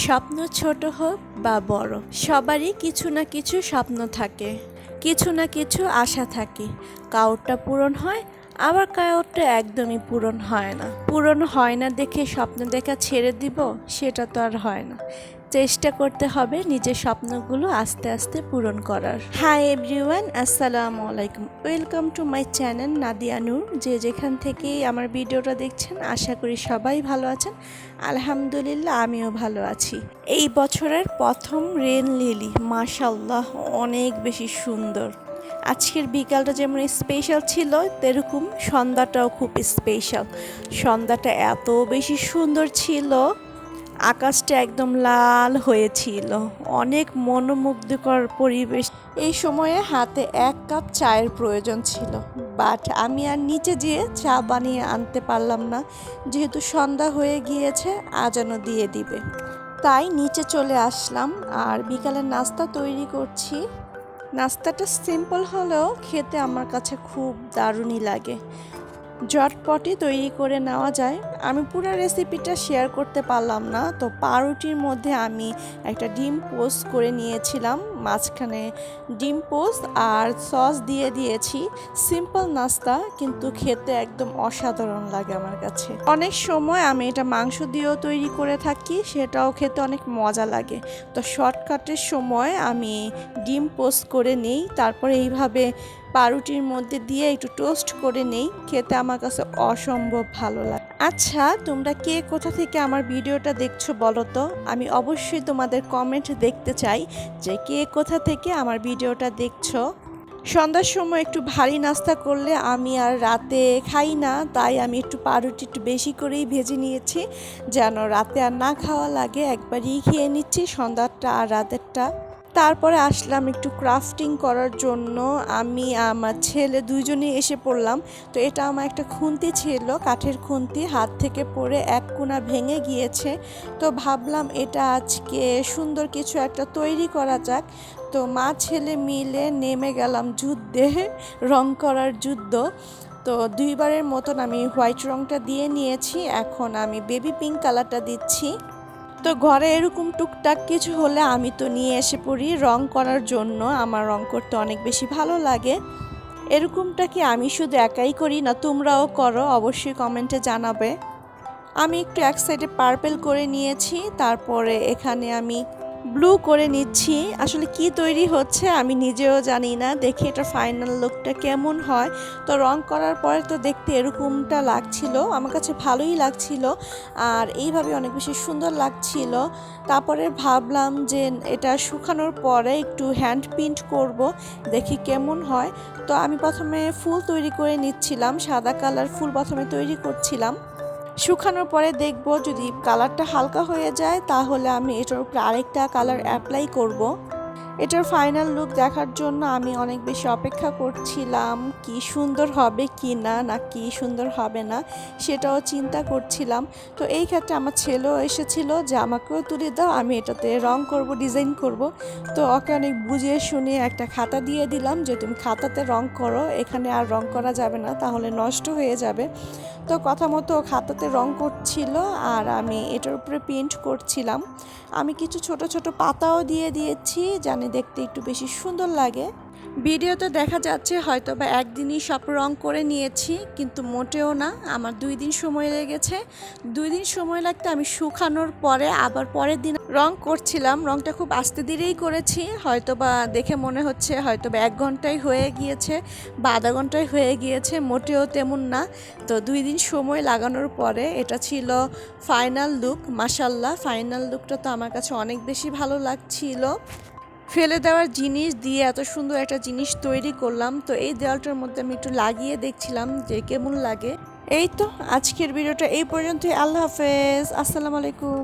স্বপ্ন ছোট হোক বা বড়, সবারই কিছু না কিছু স্বপ্ন থাকে, কিছু না কিছু আশা থাকে। কারোরটা পূরণ হয়, আবার কারোরটা একদমই পূরণ হয় না। পূরণ হয় না দেখে স্বপ্ন দেখা ছেড়ে দিব, সেটা তো আর হয় না। চেষ্টা করতে হবে নিজের স্বপ্নগুলো আস্তে আস্তে পূরণ করার। হাই এভরিওয়ান, আসসালামু আলাইকুম। Welcome to my channel Nadia Noor. যে যেখান থেকেই আমার ভিডিওটা দেখছেন, আশা করি সবাই ভালো আছেন। আলহামদুলিল্লাহ, আমিও ভালো আছি। এই বছরের প্রথম রেন লিলি মাশাআল্লাহ অনেক বেশি সুন্দর। আজকের বিকালটা যেমন স্পেশাল ছিল, তেরকম সন্ধ্যাটাও খুব স্পেশাল। সন্ধ্যাটা এত বেশি সুন্দর ছিল, আকাশটা একদম লাল হয়েছিল, অনেক মনোমুগ্ধকর পরিবেশ। এই সময়ে হাতে 1 কাপ চায়ের প্রয়োজন ছিল, বাট আমি আর নিচে যেয়ে চা বানিয়ে আনতে পারলাম না, যেহেতু সন্ধ্যা হয়ে গিয়েছে, আজানও দিয়ে দিবে। তাই নিচে চলে আসলাম আর বিকালের নাস্তা তৈরি করছি। নাস্তাটা সিম্পল হলেও খেতে আমার কাছে খুব দারুণই লাগে, ঝটপটই তৈরি করে নেওয়া যায়। আমি পুরো রেসিপিটা শেয়ার করতে পারলাম না, তো পাউরুটির মধ্যে আমি একটা ডিম পোস্ট করে নিয়েছিলাম, মাঝখানে ডিম পোস্ট আর সস দিয়ে দিয়েছি। সিম্পল নাস্তা, কিন্তু খেতে একদম অসাধারণ লাগে আমার কাছে। অনেক সময় আমি এটা মাংস দিয়েও তৈরি করে থাকি, সেটাও খেতে অনেক মজা লাগে। তো শর্টকাটের সময় আমি ডিম পোস্ট করে নিই, তারপরে এইভাবে পাউরুটির মধ্যে দিয়ে একটু টোস্ট করে নেই, খেতে আমার কাছে অসম্ভব ভালো লাগে। আচ্ছা, তোমরা কে কোথা থেকে আমার ভিডিওটা দেখছো বলো তো? আমি অবশ্যই তোমাদের কমেন্ট দেখতে চাই যে কে কোথা থেকে আমার ভিডিওটা দেখছো। সন্ধ্যার সময় একটু ভারী নাস্তা করলে আমি আর রাতে খাই না, তাই আমি একটু পাউরুটি একটু বেশি করেই ভেজে নিয়েছি, যেন রাতে আর না খাওয়া লাগে। একবারই খেয়ে নিচ্ছি, সন্ধ্যাটা আর রাতেরটা। তারপরে আসলাম একটু ক্রাফটিং করার জন্য। আমি আমার ছেলে দুইজনেই এসে পড়লাম। তো এটা আমার একটা খুন্তি ছিল, কাঠের খুন্তি, হাত থেকে পড়ে এক কোণা ভেঙে গিয়েছে। তো ভাবলাম এটা আজকে সুন্দর কিছু একটা তৈরি করা যাক। তো মা ছেলে মিলে নেমে গেলাম যুদ্ধে, রং করার যুদ্ধ। তো 2বারের মতন আমি হোয়াইট রংটা দিয়ে নিয়েছি, এখন আমি বেবি পিঙ্ক কালারটা দিচ্ছি। তো ঘরে এরকম টুকটাক কিছু হলে আমি তো নিয়ে এসে পড়ি রং করার জন্য। আমার রং করতে অনেক বেশি ভালো লাগে। এরকমটা কি আমি শুধু একাই করি না, তোমরাও করো? অবশ্যই কমেন্টে জানাবে। আমি একটু এক সাইডে পার্পেল করে নিয়েছি, তারপরে এখানে আমি ব্লু করে নিচ্ছি। আসলে কি তৈরি হচ্ছে আমি নিজেও জানি না, দেখি এটা ফাইনাল লুকটা কেমন হয়। তো রং করার পরে তো দেখতে এরকমটা লাগছিল, আমার কাছে ভালোই লাগছিল, আর এইভাবে অনেক বেশি সুন্দর লাগছিল। তারপরে ভাবলাম যে এটা শুকানোর পরে একটু হ্যান্ড প্রিন্ট করব, দেখি কেমন হয়। তো আমি প্রথমে ফুল তৈরি করে নিচ্ছিলাম, সাদা কালার ফুল প্রথমে তৈরি করছিলাম। শুকানোর পরে দেখব যদি কালারটা হালকা হয়ে যায়, তাহলে আমি এটার উপরে আরেকটা কালার অ্যাপ্লাই করব। এটার ফাইনাল লুক দেখার জন্য আমি অনেক বেশি অপেক্ষা করছিলাম, কি সুন্দর হবে কি না, না কি সুন্দর হবে না সেটাও চিন্তা করছিলাম। তো এই ক্ষেত্রে আমার ছেলেও এসেছিল যে আমাকেও তুলে দাও, আমি এটাতে রং করব, ডিজাইন করব। তো ওকে অনেক বুঝিয়ে শুনিয়ে একটা খাতা দিয়ে দিলাম যে তুমি খাতাতে রং করো, এখানে আর রং করা যাবে না, তাহলে নষ্ট হয়ে যাবে। তো কথা মতো খাতাতে রং করছিল আর আমি এটার উপরে পেইন্ট করছিলাম। আমি কিছু ছোট ছোট পাতাও দিয়ে দিয়েছি, জানি দেখতে একটু বেশি সুন্দর লাগে। ভিডিওতে দেখা যাচ্ছে হয়তো বা একদিনই সব রং করে নিয়েছি, কিন্তু মোটেও না, আমার 2 দিন সময় লেগেছে। 2 দিন সময় লাগতে আমি শুকানোর পরে আবার পরের দিন রং করছিলাম। রংটা খুব আস্তে ধীরেই করেছি, হয়তো বা দেখে মনে হচ্ছে হয়তো বা 1 ঘন্টায় হয়ে গিয়েছে বা আধা ঘন্টায় হয়ে গিয়েছে, মোটেও তেমন না। তো 2 দিন সময় লাগানোর পরে এটা ছিল ফাইনাল লুক। মাশাআল্লাহ, ফাইনাল লুকটা তো আমার কাছে অনেক বেশি ভালো লাগছিল। ফেলে দেওয়ার জিনিস দিয়ে এত সুন্দর একটা জিনিস তৈরি করলাম। তো এই দেওয়ালটার মধ্যে আমি একটু লাগিয়ে দেখছিলাম যে কেমন লাগে। এই তো আজকের ভিডিওটা এই পর্যন্তই। আল্লাহ হাফেজ, আসসালামু আলাইকুম।